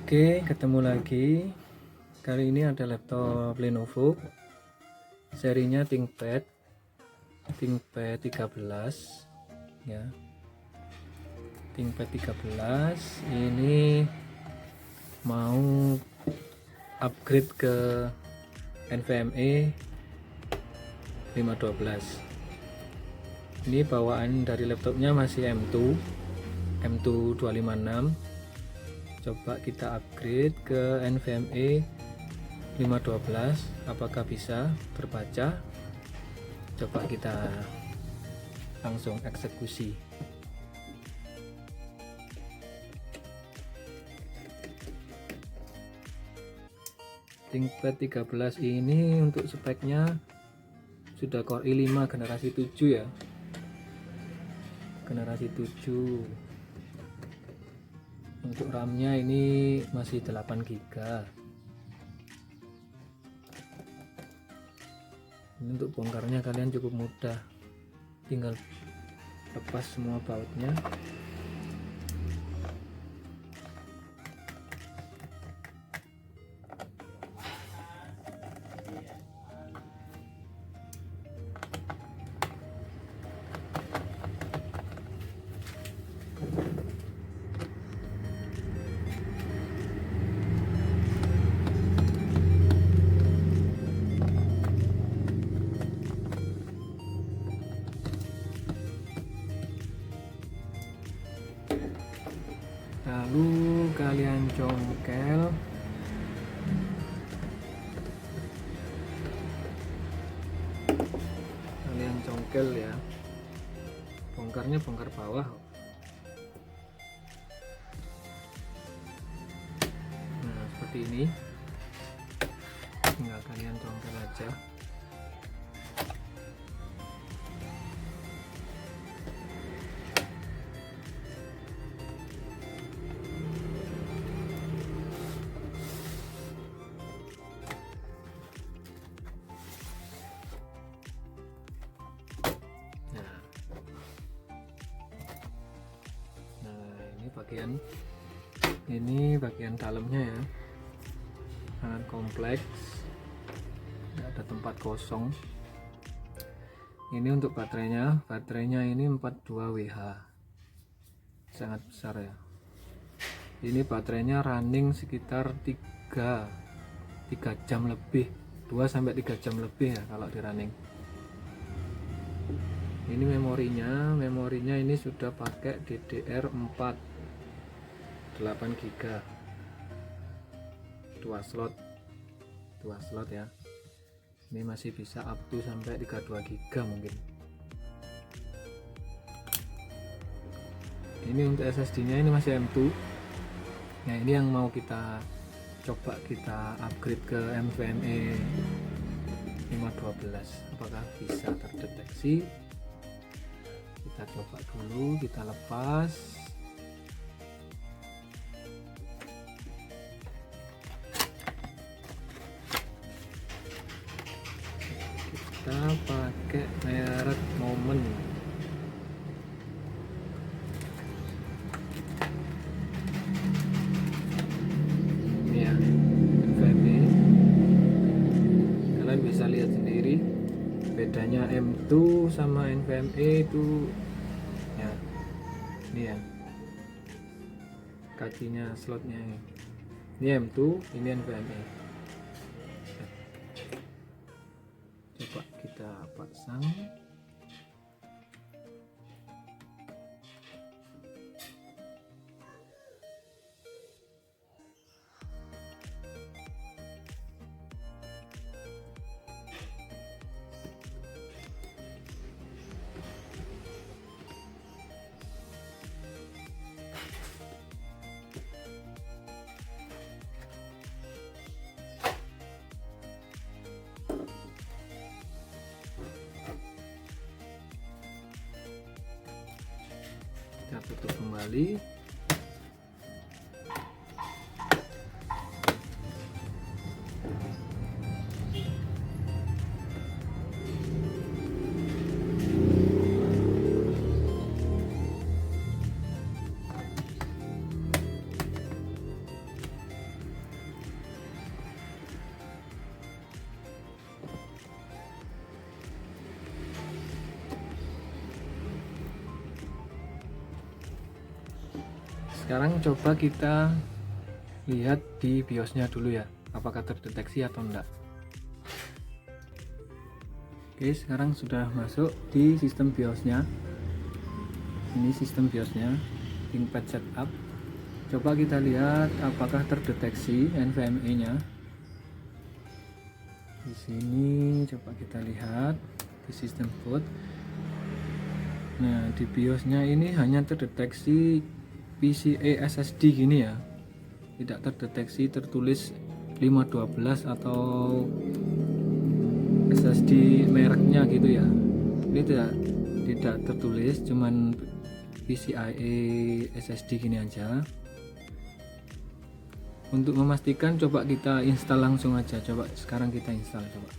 Oke, ketemu lagi. Kali ini ada laptop Lenovo. Serinya ThinkPad 13 ya. ThinkPad 13 ini mau upgrade ke NVMe 512. Ini bawaan dari laptopnya masih M2 256. Coba kita upgrade ke NVMe 512, apakah bisa terbaca? Coba kita langsung eksekusi. ThinkPad 13 ini untuk speknya sudah Core i5 generasi 7 ya, generasi 7. Untuk RAM-nya ini masih 8 GB. Ini untuk bongkarnya kalian cukup mudah, tinggal lepas semua bautnya. Lalu kalian congkel ya, bongkarnya bongkar bawah. Nah seperti ini, tinggal kalian congkel aja. Ini bagian dalamnya ya, sangat kompleks, tidak ada tempat kosong. Ini untuk baterainya ini 42Wh, sangat besar ya. Ini baterainya running sekitar 3 jam lebih, 2-3 jam lebih ya kalau di running. Ini memorinya ini sudah pakai DDR4 8 GB, 2 slot ya. Ini masih bisa up to sampai 32 GB mungkin. Ini untuk SSD nya ini masih M2. Nah ini yang mau kita coba kita upgrade ke NVMe 512, apakah bisa terdeteksi? Kita coba dulu, kita lepas. Kita pakai merek Moment. Ini ya, NVMe. Kalian bisa lihat sendiri bedanya M2 sama NVMe itu ya. Ini ya, kakinya slotnya ini M2, ini NVMe. Coba kita pasang. Kita tutup kembali. Sekarang coba kita lihat di BIOS-nya dulu ya, apakah terdeteksi atau enggak. Oke, sekarang sudah masuk di sistem BIOS-nya. Ini sistem BIOS-nya, ThinkPad Setup. Coba kita lihat apakah terdeteksi NVMe-nya. Di sini coba kita lihat di sistem boot. Nah, di BIOS-nya ini hanya terdeteksi PCIe SSD gini ya. Tidak terdeteksi tertulis 512 atau SSD mereknya gitu ya. Ini tidak tertulis, cuman PCIe SSD gini aja. Untuk memastikan coba kita install langsung aja. Coba sekarang kita install coba.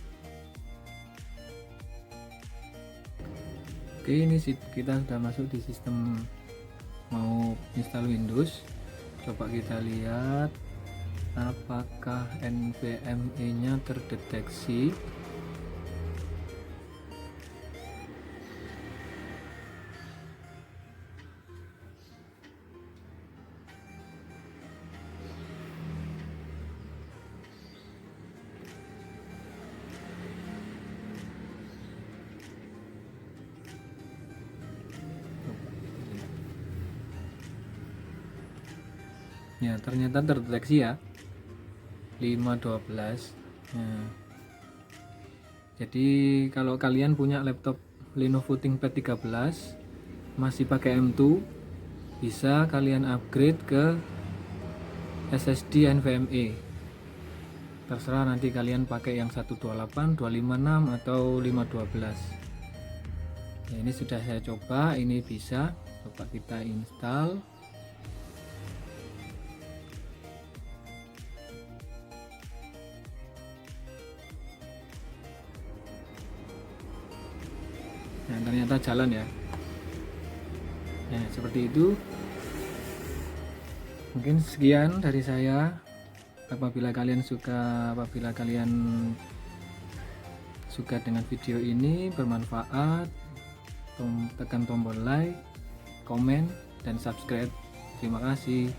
Oke, ini kita sudah masuk di sistem mau install Windows. Coba kita lihat apakah NVMe nya terdeteksi. Ya, ternyata terdeteksi ya 512. Nah, jadi kalau kalian punya laptop Lenovo ThinkPad 13 masih pakai M2, bisa kalian upgrade ke SSD NVMe. Terserah nanti kalian pakai yang 128, 256 atau 512. Nah, ini sudah saya coba, ini bisa. Coba kita install. Nah, ternyata jalan ya. Nah, seperti itu. Mungkin sekian dari saya. Apabila kalian suka dengan video ini, bermanfaat, tekan tombol like, komen, dan subscribe. Terima kasih.